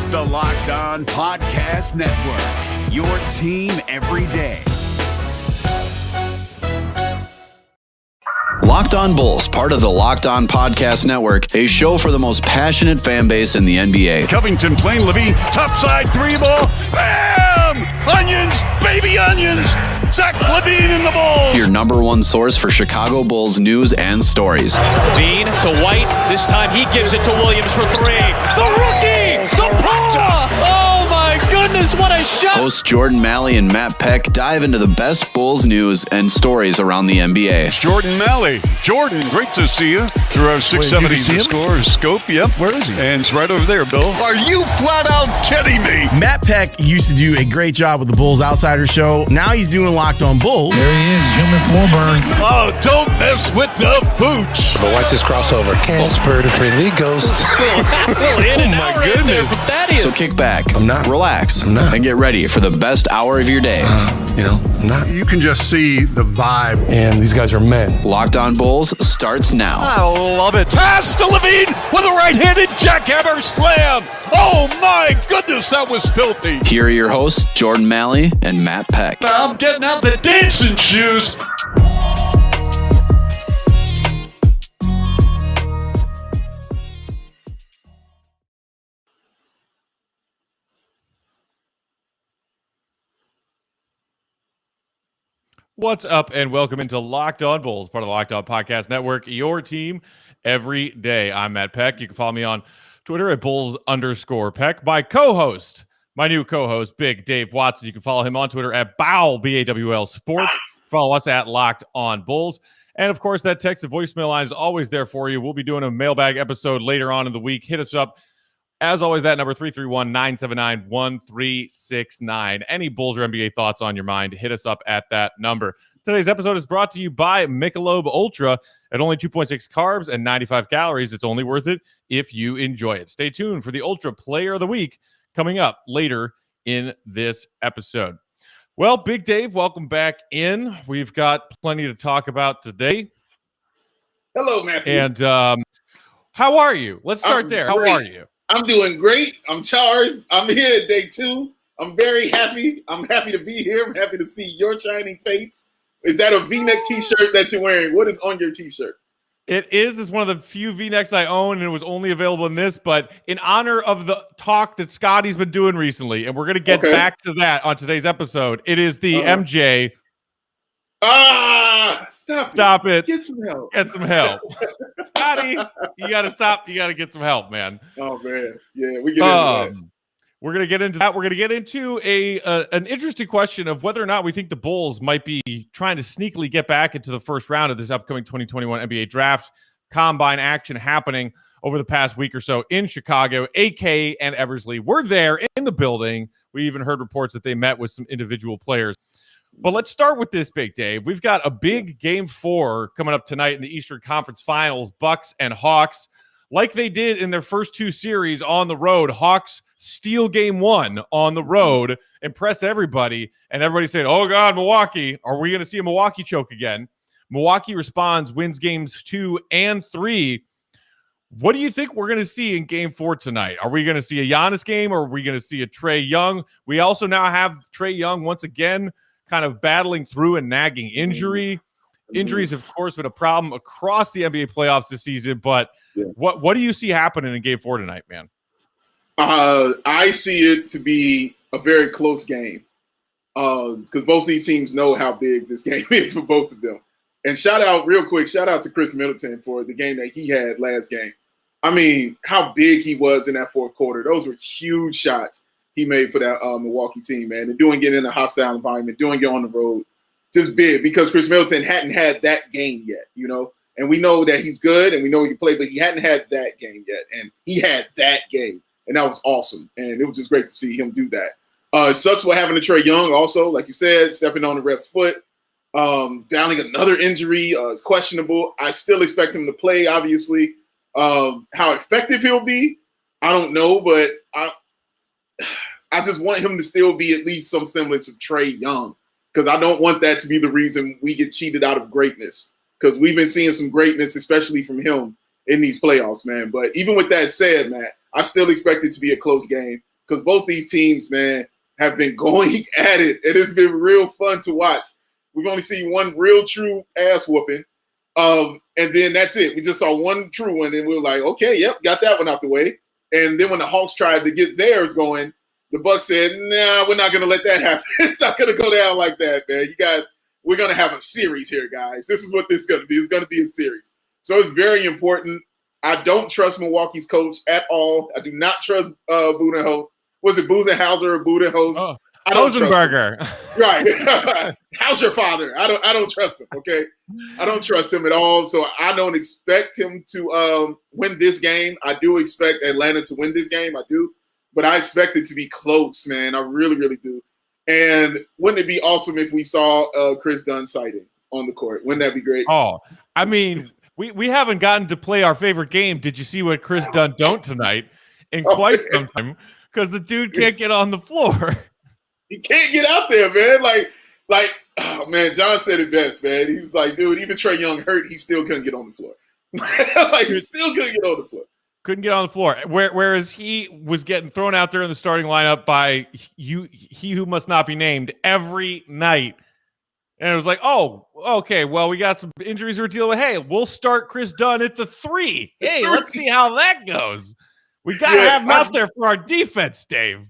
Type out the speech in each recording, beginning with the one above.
It's the Locked On Podcast Network, your team every day. Locked On Bulls, part of the Locked On Podcast Network, a show for the most passionate fan base in the NBA. Covington playing Levine, topside three ball, bam! Onions, baby onions! Zach Levine in the Bulls! Your number one source for Chicago Bulls news and stories. Levine to White, this time he gives it to Williams for three. The rookie! The Puma! Oh my goodness, what a shot! Hosts Jordan Malley and Matt Peck dive into the best Bulls news and stories around the NBA. It's Jordan Malley. Jordan, great to see you through our 670 score scope. Yep. Where is he? And it's right over there, Bill. Are you flat out kidding me? Matt Peck used to do a great job with the Bulls Outsider Show. Now he's doing Locked On Bulls. There he is, human floor burn. Oh, don't mess with the pooch. But watch this crossover. Spirit of Free League Ghost. In and out right there from Thaddeus. So kick back, not. relax, and get ready for the best hour of your day. I'm not. You can just see the vibe. And these guys are men. Locked On Bulls starts now. I love it. Pass to Levine with a right-handed jackhammer slam. Oh, my goodness, that was filthy. Here are your hosts, Jordan Malley and Matt Peck. Now I'm getting out the dancing shoes. What's up, and welcome into Locked On Bulls, part of the Locked On Podcast Network, your team every day. I'm Matt Peck. You can follow me on Twitter at Bulls_Peck. My new co-host, Big Dave Watson. You can follow him on Twitter at BAWL, B-A-W-L Sports. Follow us at Locked On Bulls. And, of course, that text and voicemail line is always there for you. We'll be doing a mailbag episode later on in the week. Hit us up. As always, that number 331-979-1369. Any Bulls or NBA thoughts on your mind, hit us up at that number. Today's episode is brought to you by Michelob Ultra. At only 2.6 carbs and 95 calories, it's only worth it if you enjoy it. Stay tuned for the Ultra Player of the Week coming up later in this episode. Well, Big Dave, welcome back in. We've got plenty to talk about today. Hello, Matthew. And how are you? Let's start there. How are you? I'm doing great. I'm charged. I'm here at day 2. I'm very happy. I'm happy to be here. I'm happy to see your shining face. Is that a V-neck t-shirt that you're wearing? What is on your t-shirt? It is. It's one of the few V-necks I own, and it was only available in this. But in honor of the talk that Scotty's been doing recently, and we're going to get back to that on today's episode, it is the MJ. Stop it. Get some help. Get some help. Scotty, you got to stop. You got to get some help, man. Oh, man. Yeah, we get into that. We're going to get into that. We're going to get into an interesting question of whether or not we think the Bulls might be trying to sneakily get back into the first round of this upcoming 2021 NBA draft. Combine action happening over the past week or so in Chicago. AK and Eversley were there in the building. We even heard reports that they met with some individual players. But let's start with this, Big Dave. We've got a big Game 4 coming up tonight in the Eastern Conference Finals, Bucks and Hawks. Like they did in their first 2 series on the road, Hawks steal Game 1 on the road, impress everybody, and everybody saying, oh, God, Milwaukee, are we going to see a Milwaukee choke again? Milwaukee responds, wins Games 2 and 3. What do you think we're going to see in Game 4 tonight? Are we going to see a Giannis game, or are we going to see a Trae Young? We also now have Trae Young once again kind of battling through a nagging injury. Injuries, of course, been a problem across the NBA playoffs this season, but what do you see happening in Game 4 tonight, man? I see it to be a very close game because both these teams know how big this game is for both of them. And shout out to Chris Middleton for the game that he had last game. I mean, how big he was in that fourth quarter. Those were huge shots he made for that Milwaukee team, man. And doing it in a hostile environment, doing it on the road, just big because Chris Middleton hadn't had that game yet, you know. And we know that he's good and we know he can play, but he hadn't had that game yet. And he had that game, and that was awesome. And it was just great to see him do that. It sucks what happened to Trae Young also, like you said, stepping on the ref's foot, battling another injury. It's questionable. I still expect him to play, obviously. How effective he'll be, I don't know, but I just want him to still be at least some semblance of Trae Young because I don't want that to be the reason we get cheated out of greatness because we've been seeing some greatness, especially from him in these playoffs, man. But even with that said, Matt, I still expect it to be a close game. because both these teams, man, have been going at it. It has been real fun to watch. We've only seen one real true ass whooping. And then that's it. We just saw one true one, and we were like, okay, yep, got that one out the way. And then when the Hawks tried to get theirs going, the Bucks said, nah, we're not going to let that happen. It's not going to go down like that, man. You guys, we're going to have a series here, guys. This is what this is going to be. It's going to be a series. So it's very important. I don't trust Milwaukee's coach at all. I do not trust Budenholzer. Was it Buzenhauser or Budenholzer? Oh, I don't Rosenberger. Right. How's your father? I don't trust him, okay? I don't trust him at all. So I don't expect him to win this game. I do expect Atlanta to win this game. I do. But I expect it to be close, man. I really, really do. And wouldn't it be awesome if we saw Chris Dunn sighting on the court? Wouldn't that be great? Oh, I mean, we haven't gotten to play our favorite game. Did you see what Chris Dunn don't tonight in quite some time? Because the dude can't get on the floor. He can't get out there, man. Like, oh man, John said it best, man. He was like, dude, even Trae Young hurt, he still couldn't get on the floor. Like, he still couldn't get on the floor. Couldn't get on the floor. Whereas he was getting thrown out there in the starting lineup by he who must not be named every night. And it was like, oh, okay, well, we got some injuries we're dealing with. Hey, we'll start Chris Dunn at the 3. Hey, let's see how that goes. We got to have him out there for our defense, Dave.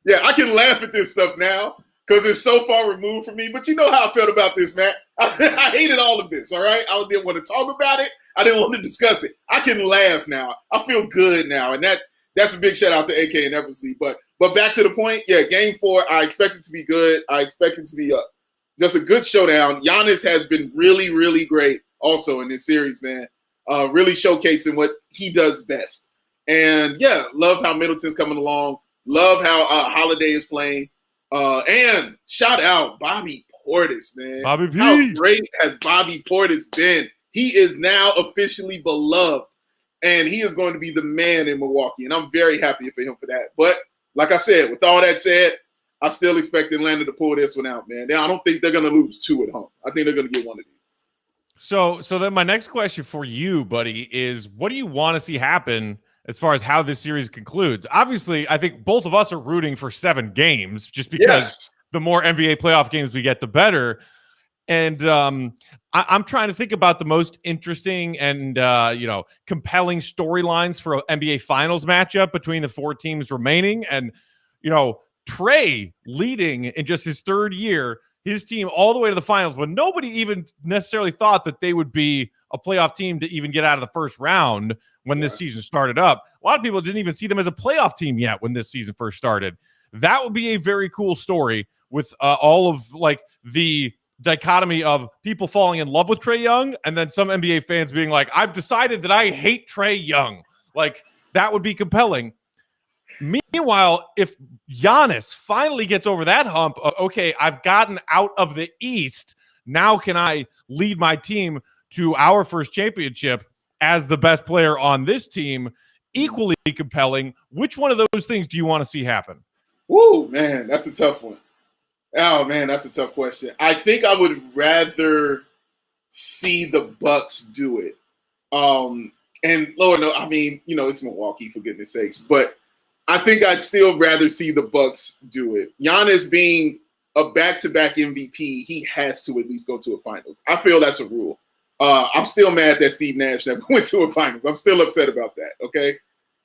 Yeah, I can laugh at this stuff now because it's so far removed from me. But you know how I felt about this, Matt. I hated all of this, all right? I didn't want to talk about it. I didn't want to discuss it. I can laugh now. I feel good now. And that's a big shout out to AK and FNC. But back to the point, yeah, Game 4, I expect it to be good. I expect it to be just a good showdown. Giannis has been really, really great also in this series, man. Really showcasing what he does best. And, yeah, love how Middleton's coming along. Love how Holiday is playing. And shout out Bobby Portis, man. Bobby P. How great has Bobby Portis been? He is now officially beloved. And he is going to be the man in Milwaukee. And I'm very happy for him for that. But like I said, with all that said, I still expect Atlanta to pull this one out, man. I don't think they're going to lose 2 at home. I think they're going to get one of these. So then my next question for you, buddy, is what do you want to see happen as far as how this series concludes? Obviously, I think both of us are rooting for 7 games just because the more NBA playoff games we get, the better. And I'm trying to think about the most interesting and, compelling storylines for an NBA Finals matchup between the 4 teams remaining. And, Trae leading in just his 3rd year, his team all the way to the finals, when nobody even necessarily thought that they would be a playoff team to even get out of the first round when this season started up. A lot of people didn't even see them as a playoff team yet when this season first started. That would be a very cool story with all of the dichotomy of people falling in love with Trae Young and then some NBA fans being like, I've decided that I hate Trae Young. That would be compelling. Meanwhile, if Giannis finally gets over that hump of, okay, I've gotten out of the East, now can I lead my team to our first championship as the best player on this team? Equally compelling. Which one of those things do you want to see happen? Woo, man, that's a tough one. Oh, man, that's a tough question. I think I would rather see the Bucks do it. And Lord, no, I mean, it's Milwaukee, for goodness sakes. But I think I'd still rather see the Bucks do it. Giannis being a back-to-back MVP, he has to at least go to a finals. I feel that's a rule. I'm still mad that Steve Nash never went to a finals. I'm still upset about that, okay?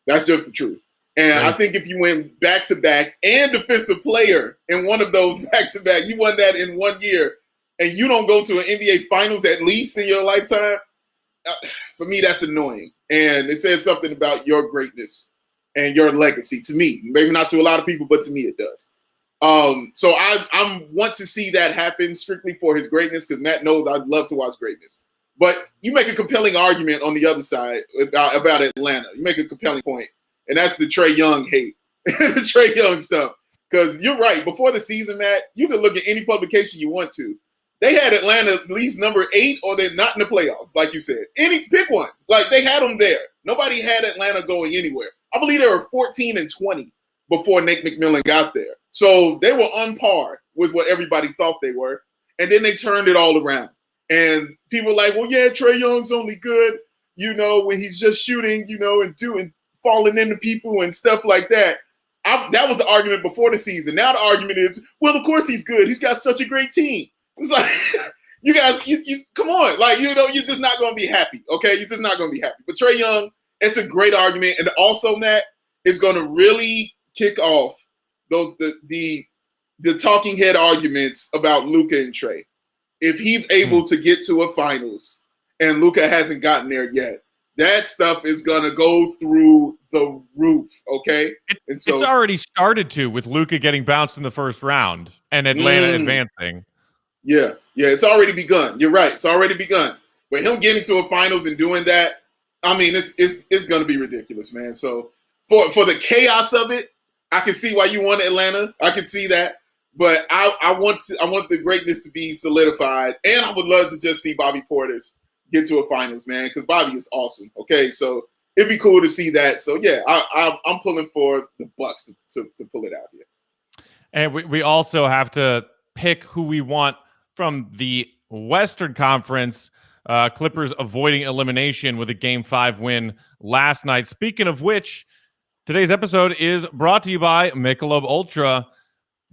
That's just the truth. And I think if you win back-to-back and defensive player in one of those back-to-back, you won that in 1 year, and you don't go to an NBA finals at least in your lifetime, for me, that's annoying. And it says something about your greatness and your legacy to me. Maybe not to a lot of people, but to me it does. So I want to see that happen strictly for his greatness, because Matt knows I'd love to watch greatness. But you make a compelling argument on the other side about Atlanta. You make a compelling point, and that's the Trae Young hate, the Trae Young stuff. Because you're right. Before the season, Matt, you can look at any publication you want to. They had Atlanta at least number 8, or they're not in the playoffs, like you said. Pick one. They had them there. Nobody had Atlanta going anywhere. I believe they were 14-20 before Nate McMillan got there. So they were on par with what everybody thought they were. And then they turned it all around. And people were like, well, yeah, Trae Young's only good, when he's just shooting, and falling into people and stuff like that. that was the argument before the season. Now the argument is, well, of course he's good. He's got such a great team. It's like, you guys, you come on. Like, you're just not going to be happy, okay? You're just not going to be happy. But Trae Young, it's a great argument. And also, Matt, is going to really kick off the talking head arguments about Luka and Trae. If he's able to get to a finals and Luka hasn't gotten there yet, that stuff is going to go through the roof, okay? It's already started to, with Luka getting bounced in the first round and Atlanta advancing. Yeah, it's already begun. You're right. It's already begun. But him getting to a finals and doing that, I mean, it's going to be ridiculous, man. So for the chaos of it, I can see why you want Atlanta. I can see that. But I want the greatness to be solidified, and I would love to just see Bobby Portis get to a finals, man, because Bobby is awesome. Okay, so it'd be cool to see that. So yeah, I'm pulling for the Bucks to pull it out here. And we also have to pick who we want from the Western Conference. Clippers avoiding elimination with a Game 5 win last night. Speaking of which, today's episode is brought to you by Michelob Ultra.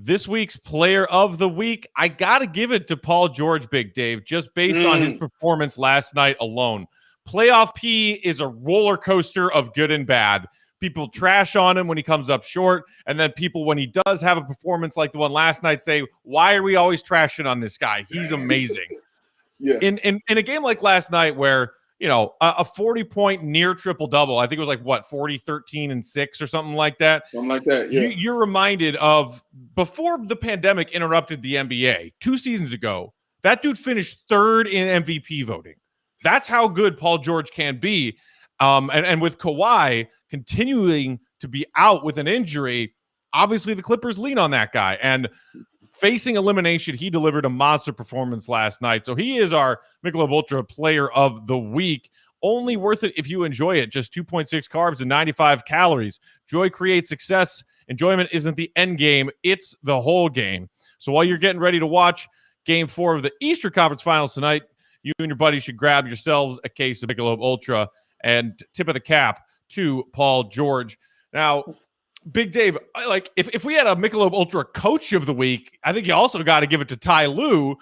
This week's player of the week, I got to give it to Paul George, Big Dave, just based on his performance last night alone. Playoff P is a roller coaster of good and bad. People trash on him when he comes up short, and then people, when he does have a performance like the one last night, say, why are we always trashing on this guy? He's amazing. Yeah. In a game like last night where, a 40-point near triple-double, I think it was like, 40, 13, and 6 or something like that. Something like that, yeah. You're reminded of, before the pandemic interrupted the NBA, 2 seasons ago, that dude finished 3rd in MVP voting. That's how good Paul George can be. And with Kawhi continuing to be out with an injury, obviously the Clippers lean on that guy. And facing elimination, he delivered a monster performance last night. So he is our Michelob Ultra player of the week. Only worth it if you enjoy it. Just 2.6 carbs and 95 calories. Joy creates success. Enjoyment isn't the end game. It's the whole game. So while you're getting ready to watch Game 4 of the Eastern Conference Finals tonight, you and your buddies should grab yourselves a case of Michelob Ultra. And tip of the cap to Paul George. Now, Big Dave, if we had a Michelob Ultra coach of the week, I think you also got to give it to Ty Lue.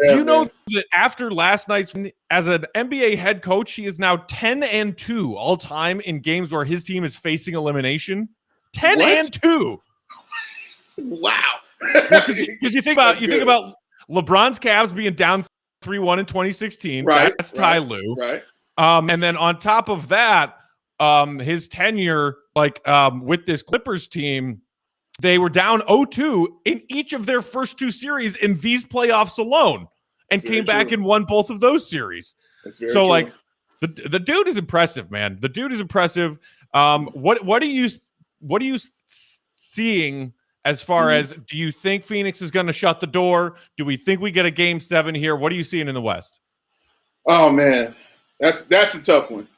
Do you know that after last night's win, as an NBA head coach, he is now 10-2 all time in games where his team is facing elimination? 10-2. Wow. Because you think about LeBron's Cavs being down 3-1 in 2016. Right. That's Ty Lue. Right. And then on top of that, his tenure, with this Clippers team, they were down 0-2 in each of their first 2 series in these playoffs alone, and came back and won both of those series. That's very true. The dude is impressive, man. The dude is impressive. What are you seeing as far as, do you think Phoenix is going to shut the door? Do we think we get a Game 7 here? What are you seeing in the West? Oh man, that's a tough one,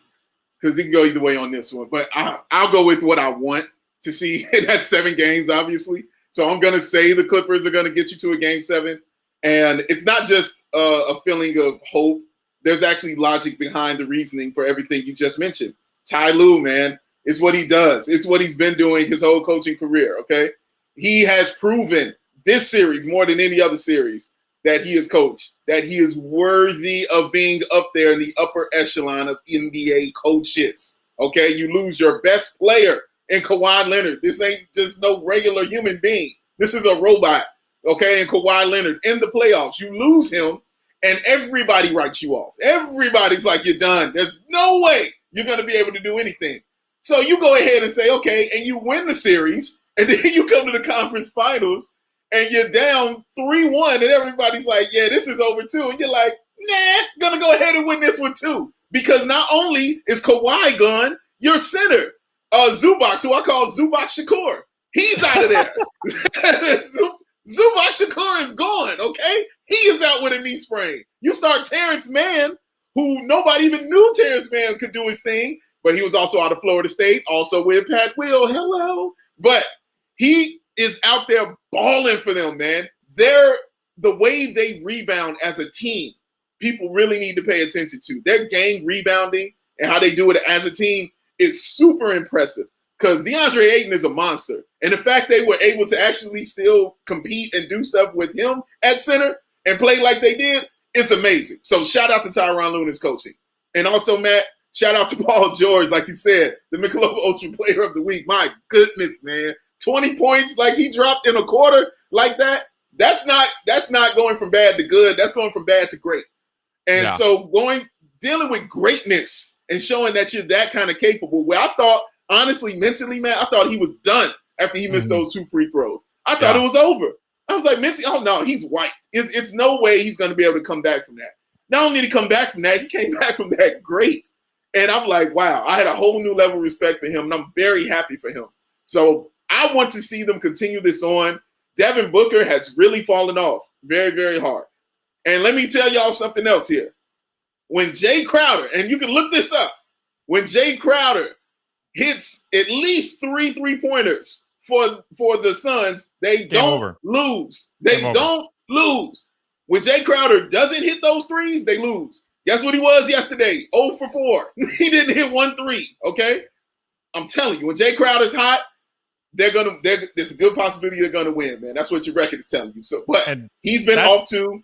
because it can go either way on this one. But I'll go with what I want to see in that 7 games, obviously. So I'm going to say the Clippers are going to get you to a Game 7. And it's not just a feeling of hope. There's actually logic behind the reasoning for everything you just mentioned. Ty Lue, man, it's what he does. It's what he's been doing his whole coaching career, okay? He has proven this series more than any other series that he has coached, that he is worthy of being up there in the upper echelon of NBA coaches, okay? You lose your best player in Kawhi Leonard. This ain't just no regular human being. This is a robot, okay? And Kawhi Leonard in the playoffs, you lose him, and everybody writes you off. Everybody's like, you're done. There's no way you're going to be able to do anything. So you go ahead and say, okay, and you win the series, and then you come to the conference finals, and you're down 3-1, and everybody's like, yeah, this is over too. And you're like, nah, gonna go ahead and win this one too. Because not only is Kawhi gone, your center, Zubac, who I call Zubac Shakur, he's out of there. Zubac Shakur is gone, okay? He is out with a knee sprain. You start Terrence Mann, who nobody even knew Terrence Mann could do his thing, but he was also out of Florida State, also with Pat Will. Hello. But he is out there balling for them, man. The way they rebound as a team, people really need to pay attention to. Their gang rebounding and how they do it as a team is super impressive, because DeAndre Ayton is a monster, And the fact they were able to actually still compete and do stuff with him at center and play like they did is amazing. So shout out to Tyronn Lue's coaching. And also, Matt, shout out to Paul George, like you said, the Michelob Ultra Player of the Week. My goodness, man. 20 points like he dropped in a quarter like that. That's not going from bad to good. That's going from bad to great. And so dealing with greatness and showing that you're that kind of capable, where I thought, honestly, mentally, man, I thought he was done after he missed those 2 free throws. I thought it was over. I was like, mentally, oh, no, he's white. It's no way he's going to be able to come back from that. Not only did he come back from that, he came back from that great. And I'm like, wow, I had a whole new level of respect for him, and I'm very happy for him. So I want to see them continue this on. Devin Booker has really fallen off very, very hard. And let me tell y'all something else here. When Jay Crowder, and you can look this up, when Jay Crowder hits at least 3 3-pointers for the Suns, they don't lose. They don't lose. When Jay Crowder doesn't hit those threes, they lose. Guess what he was yesterday? 0 for 4. He didn't hit 1 3, okay? I'm telling you, when Jay Crowder's hot, there's a good possibility they're gonna win, man. That's what your record is telling you. So, but he's been off too.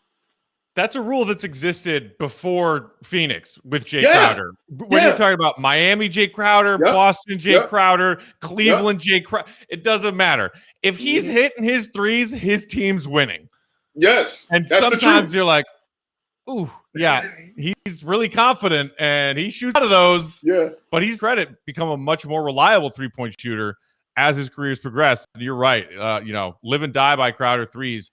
That's a rule that's existed before Phoenix with Jay Crowder. When you're talking about Miami Jay Crowder, Boston Jay Crowder, Cleveland Jay Crowder, it doesn't matter. If he's hitting his threes, his team's winning. Yes. And sometimes you're like, ooh, yeah, he's really confident and he shoots out of those. Yeah. But he's become a much more reliable 3-point shooter as his career's progressed. You're right. Live and die by Crowder threes.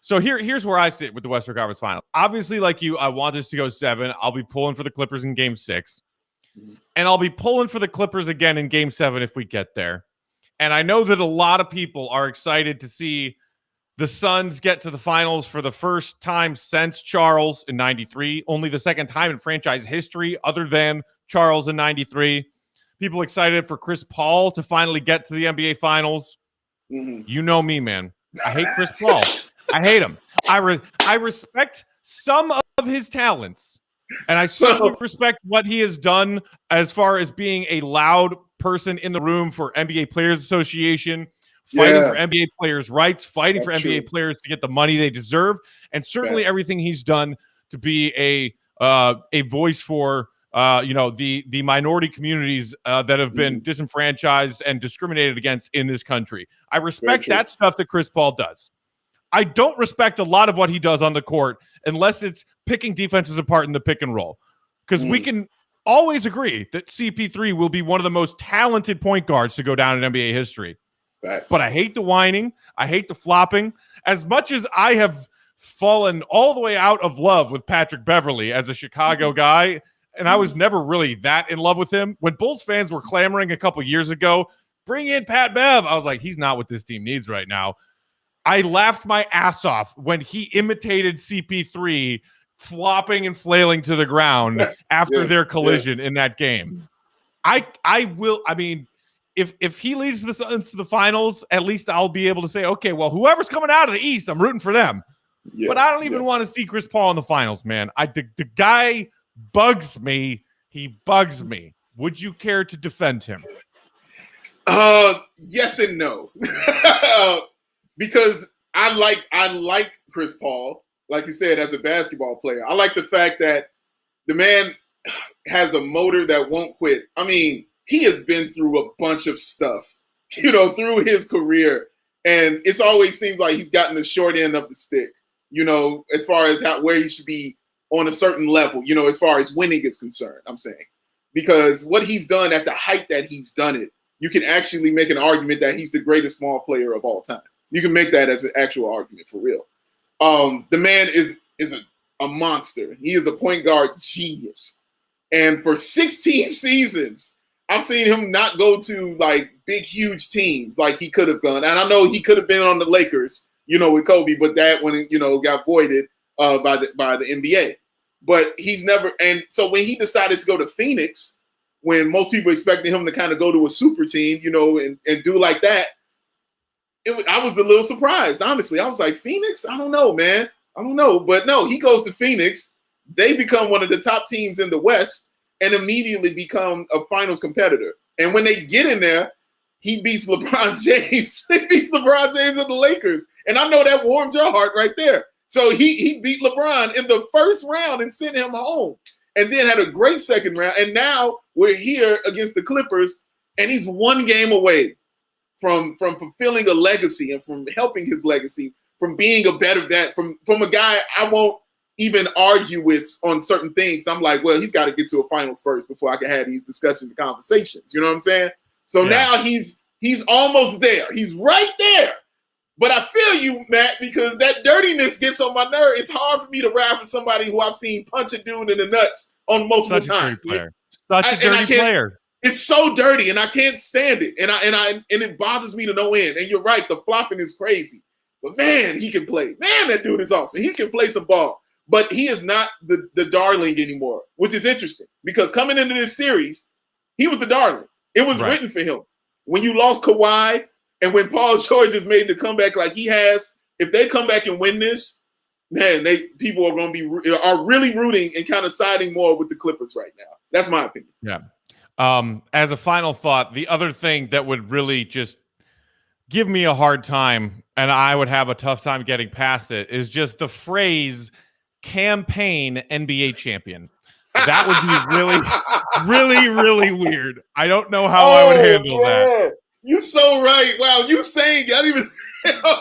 So here's where I sit with the Western Conference Finals. Obviously, like you, I want this to go 7. I'll be pulling for the Clippers in Game 6. And I'll be pulling for the Clippers again in Game 7 if we get there. And I know that a lot of people are excited to see the Suns get to the finals for the first time since Charles in 93. Only the second time in franchise history other than Charles in 93. People excited for Chris Paul to finally get to the NBA Finals. You know me, man. I hate Chris Paul. I hate him. I respect some of his talents, and I certainly respect what he has done as far as being a loud person in the room for NBA Players Association, fighting for NBA players' rights, fighting for NBA players to get the money they deserve, and certainly everything he's done to be a voice for the minority communities that have been disenfranchised and discriminated against in this country. I respect that stuff that Chris Paul does. I don't respect a lot of what he does on the court unless it's picking defenses apart in the pick and roll. Because we can always agree that CP3 will be one of the most talented point guards to go down in NBA history. But I hate the whining. I hate the flopping. As much as I have fallen all the way out of love with Patrick Beverley as a Chicago guy, and I was never really that in love with him. When Bulls fans were clamoring a couple years ago, bring in Pat Bev, I was like, he's not what this team needs right now. I laughed my ass off when he imitated CP3 flopping and flailing to the ground after their collision in that game. If he leads the Suns to the finals, at least I'll be able to say, okay, well, whoever's coming out of the East, I'm rooting for them. But I don't even want to see Chris Paul in the finals, man. The guy bugs me. He bugs me. Would you care to defend him? Yes and no. Because I like Chris Paul, like you said, as a basketball player. I like the fact that the man has a motor that won't quit. I mean, he has been through a bunch of stuff, through his career. And it's always seems like he's gotten the short end of the stick, as far as where he should be on a certain level, as far as winning is concerned, I'm saying. Because what he's done at the height that he's done it, you can actually make an argument that he's the greatest small player of all time. You can make that as an actual argument for real. The man is a monster. He is a point guard genius. And for 16 seasons, I've seen him not go to like big, huge teams like he could have gone. And I know he could have been on the Lakers, with Kobe, but that one, got voided by the NBA. But he's never. And so when he decided to go to Phoenix, when most people expected him to kind of go to a super team, and do like that, I was a little surprised, honestly. I was like, Phoenix? I don't know, man. I don't know. But no, he goes to Phoenix. They become one of the top teams in the West and immediately become a finals competitor. And when they get in there, he beats LeBron James. He beats LeBron James and the Lakers. And I know that warmed your heart right there. So he beat LeBron in the first round and sent him home. And then had a great second round. And now we're here against the Clippers, and he's one game away from fulfilling a legacy and from helping his legacy, from being a better vet, from a guy I won't even argue with on certain things. I'm like, well, he's got to get to a finals first before I can have these discussions and conversations. You know what I'm saying? So now he's almost there. He's right there. But I feel you, Matt, because that dirtiness gets on my nerve. It's hard for me to ride with somebody who I've seen punch a dude in the nuts on multiple times. Such a dirty player. It's so dirty, and I can't stand it. And it bothers me to no end. And you're right, the flopping is crazy. But man, he can play. Man, that dude is awesome. He can play some ball. But he is not the darling anymore, which is interesting. Because coming into this series, he was the darling. It was written for him. When you lost Kawhi, and when Paul George has made the comeback like he has, if they come back and win this, man, people are going to be really rooting and kind of siding more with the Clippers right now. That's my opinion. Yeah. As a final thought, the other thing that would really just give me a hard time, and I would have a tough time getting past it, is just the phrase campaign NBA champion. That would be really, really, really weird. I don't know how I would handle that. You're so right. Wow, you saying it. I didn't even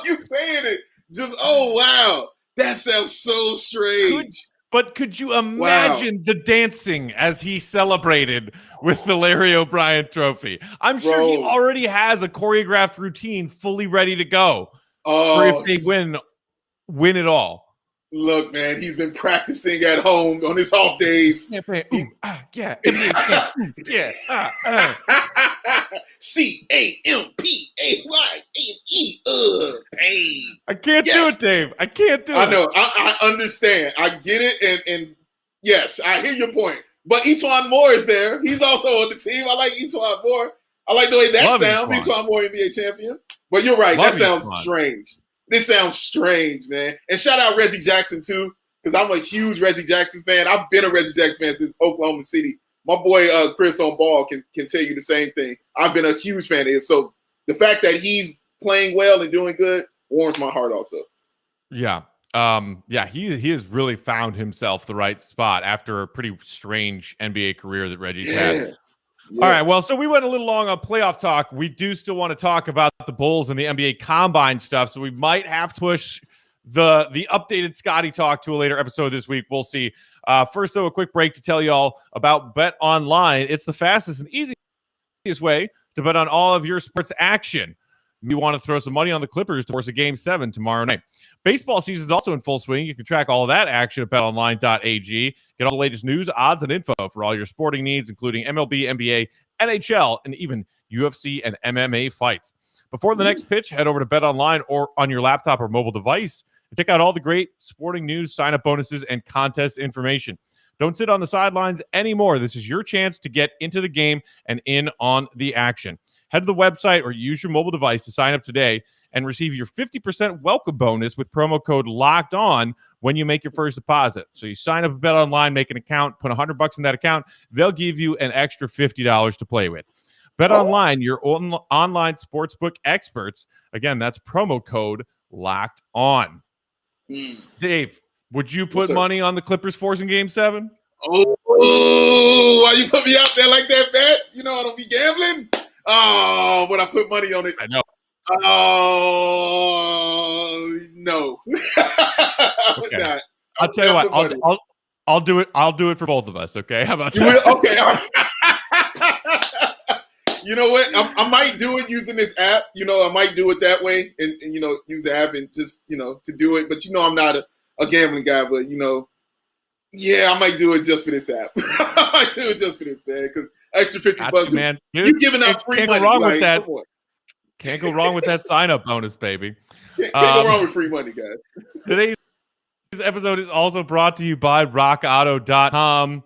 you saying it. Just wow. That sounds so strange. Could you imagine the dancing as he celebrated with the Larry O'Brien trophy? I'm sure he already has a choreographed routine fully ready to go for if they win it all. Look, man, he's been practicing at home on his off days. CAMPAIN. Pain. I can't do it, Dave. I can't do it. I know. I understand. I get it. And yes, I hear your point. But Etuan Moore is there. He's also on the team. I like Etuan Moore. I like the way that sounds. Etuan Moore, NBA champion. But you're right. That sounds strange. This sounds strange, man. And shout out Reggie Jackson, too, because I'm a huge Reggie Jackson fan. I've been a Reggie Jackson fan since Oklahoma City. My boy Chris on ball can tell you the same thing. I've been a huge fan of his. So the fact that he's playing well and doing good warms my heart also. Yeah. He has really found himself the right spot after a pretty strange NBA career that Reggie's had. Yeah. All right, well, so we went a little long on playoff talk. We do still want to talk about the Bulls and the NBA Combine stuff, so we might have to push the updated Scotty talk to a later episode this week. We'll see. First, though, a quick break to tell you all about Bet Online. It's the fastest and easiest way to bet on all of your sports action. You want to throw some money on the Clippers to force a Game 7 tomorrow night. Baseball season is also in full swing. You can track all of that action at betonline.ag. Get all the latest news, odds, and info for all your sporting needs, including MLB, NBA, NHL, and even UFC and MMA fights. Before the next pitch, head over to BetOnline or on your laptop or mobile device and check out all the great sporting news, sign-up bonuses, and contest information. Don't sit on the sidelines anymore. This is your chance to get into the game and in on the action. Head to the website or use your mobile device to sign up today and receive your 50% welcome bonus with promo code Locked On when you make your first deposit. So you sign up at BetOnline, make an account, put $100 in that account. They'll give you an extra $50 to play with. BetOnline, your online sportsbook experts. Again, that's promo code Locked On. Dave, would you put money on the Clippers forcing Game 7? Oh, why you put me out there like that, bet? You know I don't be gambling. Oh, but I put money on it. I know. Oh, no. Okay. Not. I'll tell you what. I'll do it. I'll do it for both of us. Okay. How about that? You will? Okay. All right. You know what? I might do it using this app. I might do it that way and use the app and just, to do it. But, I'm not a gambling guy. But, yeah, I might do it just for this app. I might do it just for this, man, because extra $50, man. You're giving out free money. Can't go wrong with that. Can't go wrong with that sign-up bonus, baby. Can't go wrong with free money, guys. Today's episode is also brought to you by RockAuto.com.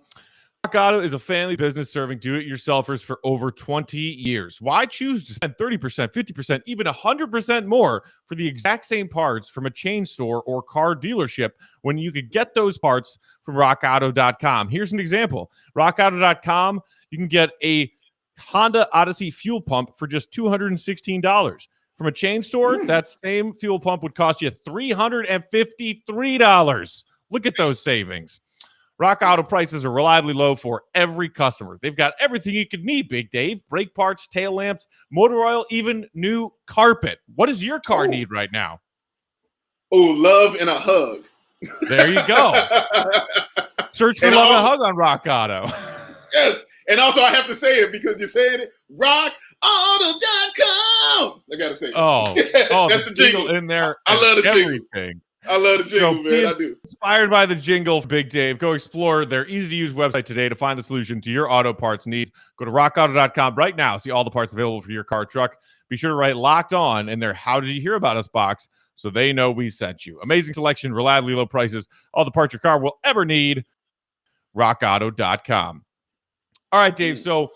Rock Auto is a family business serving do-it-yourselfers for over 20 years. Why choose to spend 30%, 50%, even 100% more for the exact same parts from a chain store or car dealership when you could get those parts from RockAuto.com? Here's an example. RockAuto.com, you can get a Honda Odyssey fuel pump for just $216. From a chain store, that same fuel pump would cost you $353. Look at those savings. Rock Auto prices are reliably low for every customer. They've got everything you could need, Big Dave. Brake parts, tail lamps, motor oil, even new carpet. What does your car need right now? Oh, love and a hug. There you go. Search for love and a hug on Rock Auto. Yes. And also, I have to say it because you said it. RockAuto.com. I got to say it. Oh, that's the jingle in there. I love the everything. jingle. I love the jingle, man. I do. Inspired by the jingle, Big Dave, go explore their easy-to-use website today to find the solution to your auto parts needs. Go to rockauto.com right now. See all the parts available for your car, truck. Be sure to write Locked On in their How Did You Hear About Us box so they know we sent you. Amazing selection, reliably low prices, all the parts your car will ever need. rockauto.com. All right, Dave, so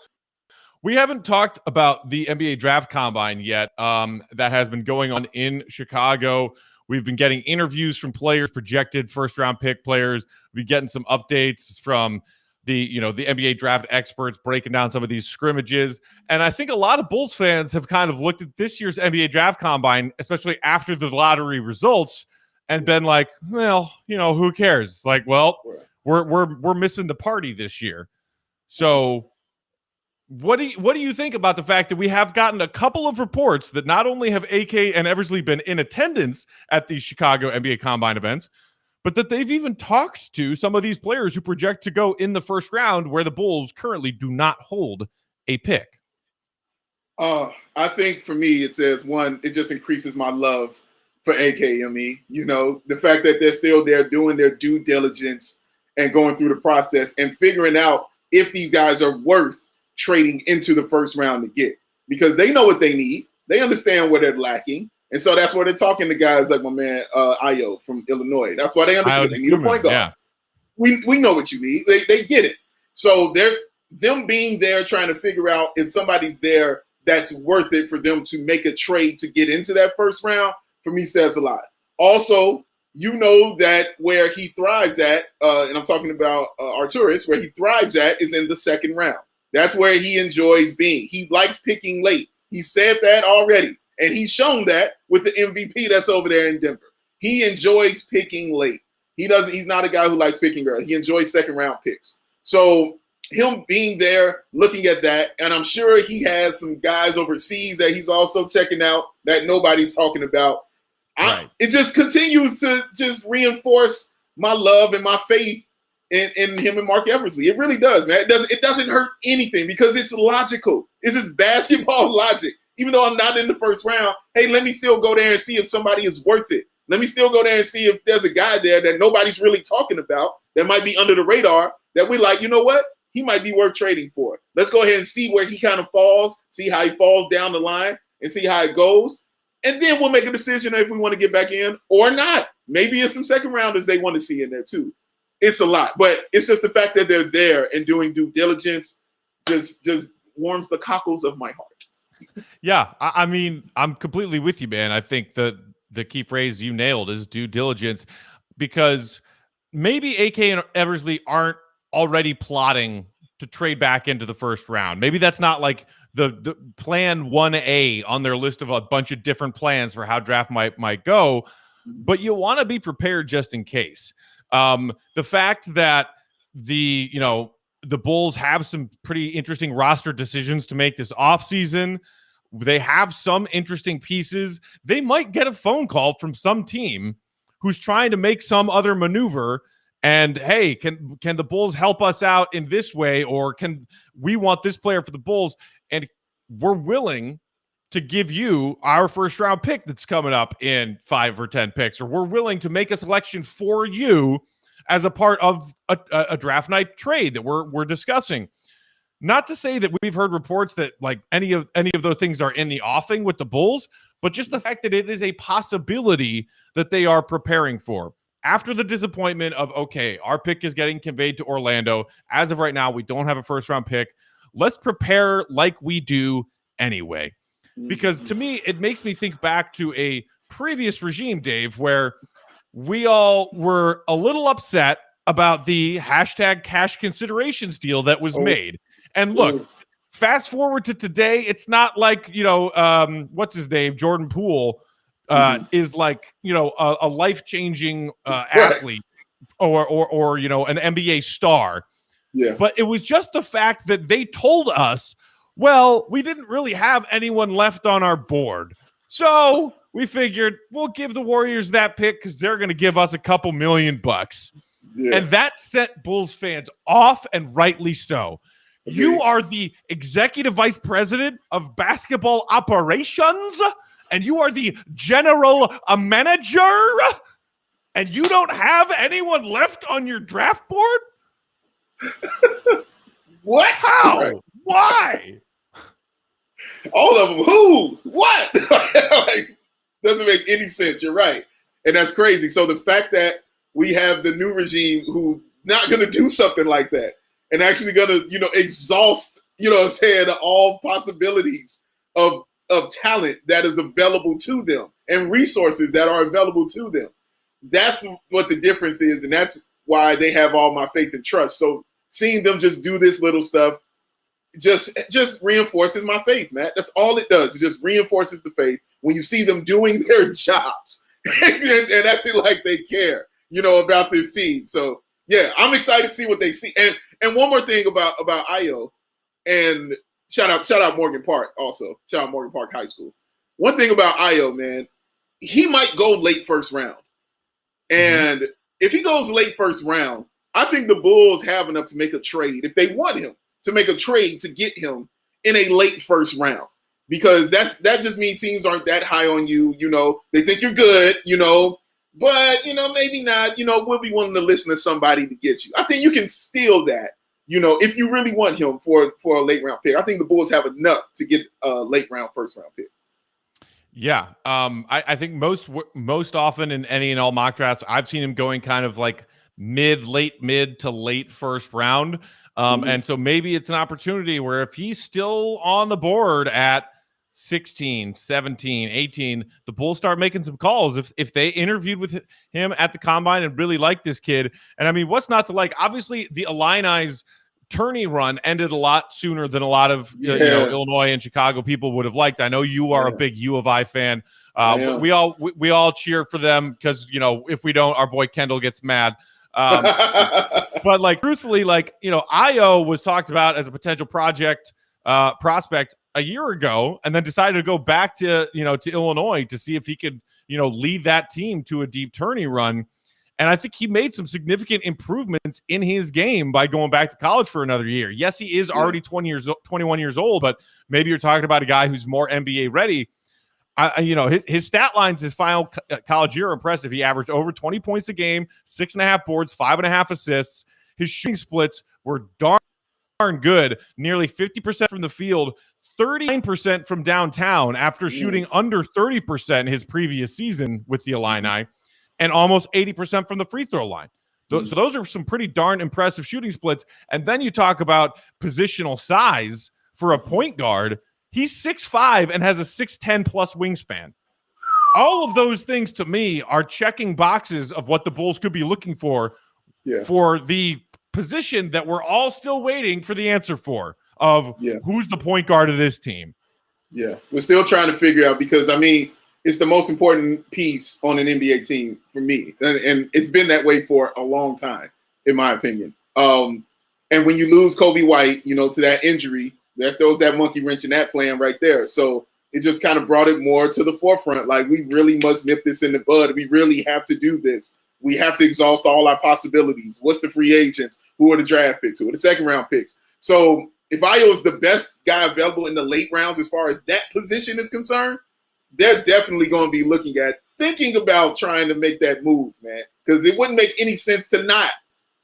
we haven't talked about the NBA Draft Combine yet. That has been going on in Chicago. We've been getting interviews from players, projected first-round pick players. We're getting some updates from the NBA draft experts breaking down some of these scrimmages. And I think a lot of Bulls fans have kind of looked at this year's NBA Draft Combine, especially after the lottery results, and been like, well, who cares? Like, well, we're missing the party this year. So what do you think about the fact that we have gotten a couple of reports that not only have AK and Eversley been in attendance at the Chicago NBA Combine events, but that they've even talked to some of these players who project to go in the first round where the Bulls currently do not hold a pick? I think for me, it says, one, it just increases my love for AK. The fact that they're still there doing their due diligence and going through the process and figuring out if these guys are worth trading into the first round to get, because they know what they need. They understand where they're lacking. And so that's why they're talking to guys like my man Ayo from Illinois. That's why they understand they need a point guard. Yeah. We know what you need. They get it. So them being there trying to figure out if somebody's there that's worth it for them to make a trade to get into that first round, for me, says a lot. Also, that where he thrives at, and I'm talking about Arturas, where he thrives at is in the second round. That's where he enjoys being. He likes picking late. He said that already, and he's shown that with the MVP that's over there in Denver. He enjoys picking late. He's not a guy who likes picking early. He enjoys second round picks. So him being there, looking at that, and I'm sure he has some guys overseas that he's also checking out that nobody's talking about. Right. It just continues to just reinforce my love and my faith in him and Mark Eversley. It really does, man. It doesn't hurt anything because it's logical. It's just basketball logic. Even though I'm not in the first round, hey, let me still go there and see if somebody is worth it. Let me still go there and see if there's a guy there that nobody's really talking about that might be under the radar that we like, you know what? He might be worth trading for. Let's go ahead and see where he kind of falls, see how he falls down the line and see how it goes. And then we'll make a decision if we want to get back in or not. Maybe it's some second rounders they want to see in there too. It's a lot, but it's just the fact that they're there and doing due diligence just warms the cockles of my heart. Yeah, I mean, I'm completely with you, man. I think the key phrase you nailed is due diligence, because maybe AK and Eversley aren't already plotting to trade back into the first round. Maybe that's not like the plan 1A on their list of a bunch of different plans for how draft might go, but you want to be prepared just in case. The fact that the Bulls have some pretty interesting roster decisions to make this offseason. They have some interesting pieces. They might get a phone call from some team who's trying to make some other maneuver. And hey, can the Bulls help us out in this way? Or can we want this player for the Bulls? And we're willing to give you our first round pick that's coming up in 5 or 10 picks, or we're willing to make a selection for you as a part of a draft night trade that we're discussing. Not to say that we've heard reports that like any of those things are in the offing with the Bulls, but just the fact that it is a possibility that they are preparing for. After the disappointment of, okay, our pick is getting conveyed to Orlando. As of right now, we don't have a first round pick. Let's prepare like we do anyway. Because to me, it makes me think back to a previous regime, Dave, where we all were a little upset about the hashtag cash considerations deal that was made. And look, fast forward to today, it's not like, what's his name? Jordan Poole is like, a life-changing athlete or an NBA star. Yeah. But it was just the fact that they told us, well, we didn't really have anyone left on our board. So we figured we'll give the Warriors that pick because they're going to give us a couple $1 million. Yeah. And that set Bulls fans off, and rightly so. Okay. You are the executive vice president of basketball operations, and you are the general manager, and you don't have anyone left on your draft board? What? How? Right. Why? All of them. Who? What? Like, doesn't make any sense. You're right. And that's crazy. So the fact that we have the new regime who not going to do something like that and actually going to, exhaust, all possibilities of talent that is available to them and resources that are available to them. That's what the difference is. And that's why they have all my faith and trust. So seeing them just do this little stuff just reinforces my faith, Matt. That's all it does. It just reinforces the faith when you see them doing their jobs and acting like they care, about this team. So yeah, I'm excited to see what they see. And one more thing about Ayo, and shout out Morgan Park also. Shout out Morgan Park High School. One thing about Ayo, man, he might go late first round. And if he goes late first round, I think the Bulls have enough to make a trade if they want him, to make a trade to get him in a late first round, because that just means teams aren't that high on you. They think you're good, but maybe not. We'll be willing to listen to somebody to get you. I think you can steal that. If you really want him for a late round pick, I think the Bulls have enough to get a late round first round pick. Yeah, I think most often in any and all mock drafts, I've seen him going kind of like mid to late first round. And so maybe it's an opportunity where if he's still on the board at 16, 17, 18, the Bulls start making some calls. If they interviewed with him at the combine and really liked this kid. And I mean, what's not to like? Obviously, the Illini's tourney run ended a lot sooner than a lot of Illinois and Chicago people would have liked. I know you are a big U of I fan. We all cheer for them because, if we don't, our boy Kendall gets mad. But like, truthfully, Ayo was talked about as a potential prospect a year ago, and then decided to go back to Illinois to see if he could, lead that team to a deep tourney run. And I think he made some significant improvements in his game by going back to college for another year. Yes, he is already 21 years old, but maybe you're talking about a guy who's more NBA ready. His stat lines his final college year are impressive. He averaged over 20 points a game, 6.5 boards, 5.5 assists. His shooting splits were darn good, nearly 50% from the field, 39% from downtown after shooting under 30% his previous season with the Illini, and almost 80% from the free throw line. So those are some pretty darn impressive shooting splits. And then you talk about positional size for a point guard. He's 6'5" and has a 6'10" plus wingspan. All of those things to me are checking boxes of what the Bulls could be looking for the position that we're all still waiting for the answer for of who's the point guard of this team. Yeah, we're still trying to figure out because, it's the most important piece on an NBA team for me. And it's been that way for a long time, in my opinion. And when you lose Kobe White, to that injury, that throws that monkey wrench in that plan right there. So it just kind of brought it more to the forefront. Like, we really must nip this in the bud. We really have to do this. We have to exhaust all our possibilities. What's the free agents? Who are the draft picks? Who are the second round picks? So if Ayo is the best guy available in the late rounds as far as that position is concerned, they're definitely going to be thinking about trying to make that move, man. Because it wouldn't make any sense to not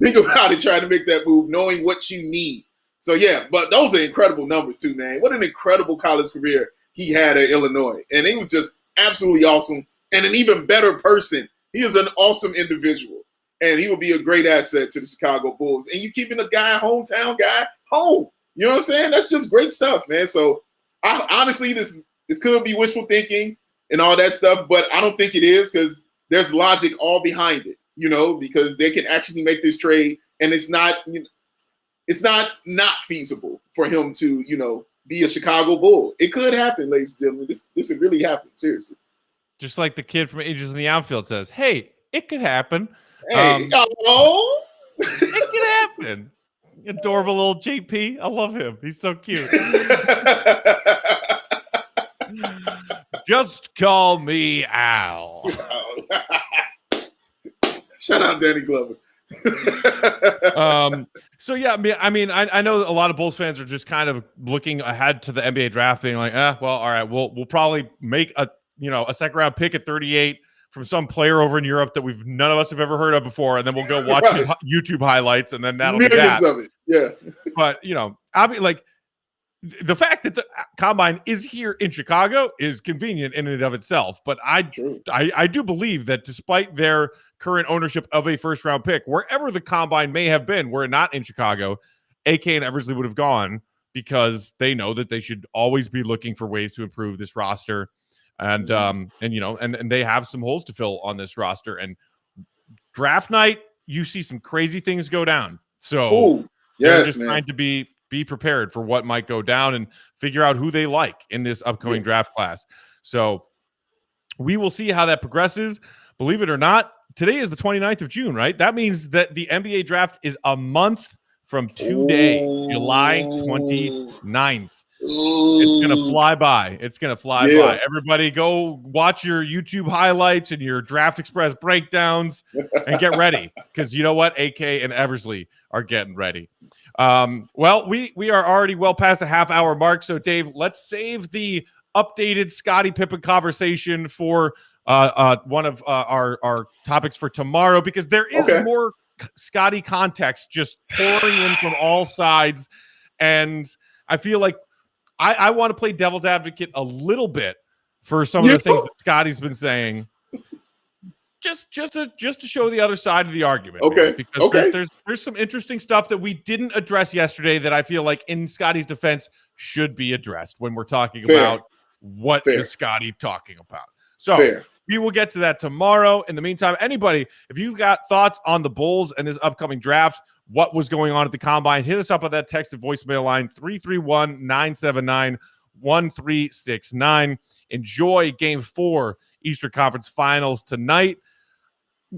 think about it, trying to make that move, knowing what you need. So, yeah, but those are incredible numbers too, man. What an incredible college career he had at Illinois. And he was just absolutely awesome and an even better person. He is an awesome individual, and he will be a great asset to the Chicago Bulls. And you keeping a hometown guy, home. You know what I'm saying? That's just great stuff, man. So, honestly, this could be wishful thinking and all that stuff, but I don't think it is because there's logic all behind it, because they can actually make this trade, and it's not feasible for him to, be a Chicago Bull. It could happen, ladies and gentlemen. This could really happen, seriously. Just like the kid from Angels in the Outfield says, hey, it could happen. Hey, it could happen. Adorable little JP. I love him. He's so cute. Just call me Al. Shout out Danny Glover. So yeah, I know a lot of Bulls fans are just kind of looking ahead to the NBA draft, being like, well, all right, we'll probably make a second round pick at 38 from some player over in Europe that none of us have ever heard of before, and then we'll go watch his YouTube highlights, and then that'll be that. Of it. Yeah. But obviously, like, the fact that the combine is here in Chicago is convenient in and of itself. But I do believe that despite their current ownership of a first round pick, wherever the combine may have been, were it not in Chicago, AK and Eversley would have gone, because they know that they should always be looking for ways to improve this roster. And they have some holes to fill on this roster. And draft night, you see some crazy things go down. So they're just trying to be prepared for what might go down and figure out who they like in this upcoming draft class. So we will see how that progresses. Believe it or not, today is the 29th of June, right? That means that the NBA draft is a month from today, July 29th. It's going to fly by. It's going to fly by. Everybody go watch your YouTube highlights and your Draft Express breakdowns and get ready, because you know what? AK and Eversley are getting ready. Well, we are already well past a half-hour mark, so Dave, let's save the updated Scottie Pippen conversation for one of our topics for tomorrow, because there is more Scottie context just pouring in from all sides, and I feel like I want to play devil's advocate a little bit for some of the things that Scottie's been saying, just to show the other side of the argument. Okay. Because there's some interesting stuff that we didn't address yesterday that I feel like, in Scottie's defense, should be addressed when we're talking about what is Scottie talking about. So we will get to that tomorrow. In the meantime, anybody, if you've got thoughts on the Bulls and this upcoming draft, what was going on at the combine, hit us up on that text and voicemail line, 331-979-1369. Enjoy Game 4 Eastern Conference Finals tonight.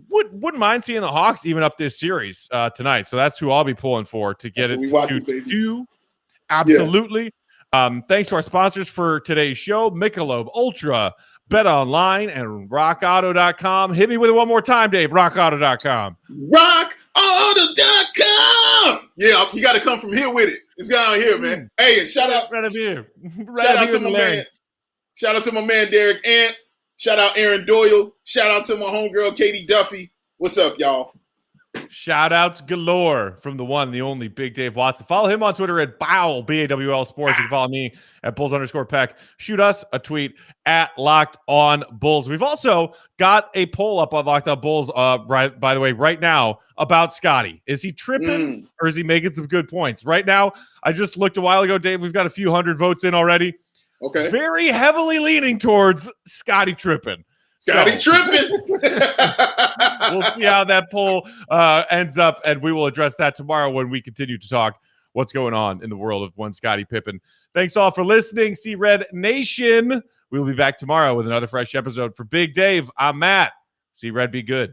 Wouldn't mind seeing the Hawks even up this series tonight. So that's who I'll be pulling for to get it to 2-2. Absolutely. Yeah. Thanks to our sponsors for today's show, Michelob Ultra, Bet Online, and RockAuto.com. Hit me with it one more time, Dave. RockAuto.com. RockAuto.com. Yeah, you got to come from here with it. It's down here, man. Hey, and shout out to my man Derek Ant. Shout out Aaron Doyle. Shout out to my homegirl Katie Duffy. What's up, y'all? Shout outs galore from the one, the only Big Dave Watson. Follow him on Twitter at BAWL, BAWL Sports. You can follow me at Bulls_Peck. Shoot us a tweet at Locked On Bulls. We've also got a poll up on Locked On Bulls, by the way, right now about Scottie. Is he tripping or is he making some good points? Right now, I just looked a while ago, Dave. We've got a few hundred votes in already. Okay. Very heavily leaning towards Scottie tripping. Tripping. We'll see how that poll ends up, and we will address that tomorrow when we continue to talk what's going on in the world of one Scottie Pippen. Thanks all for listening, See Red Nation. We will be back tomorrow with another fresh episode. For Big Dave, I'm Matt. See Red, be good.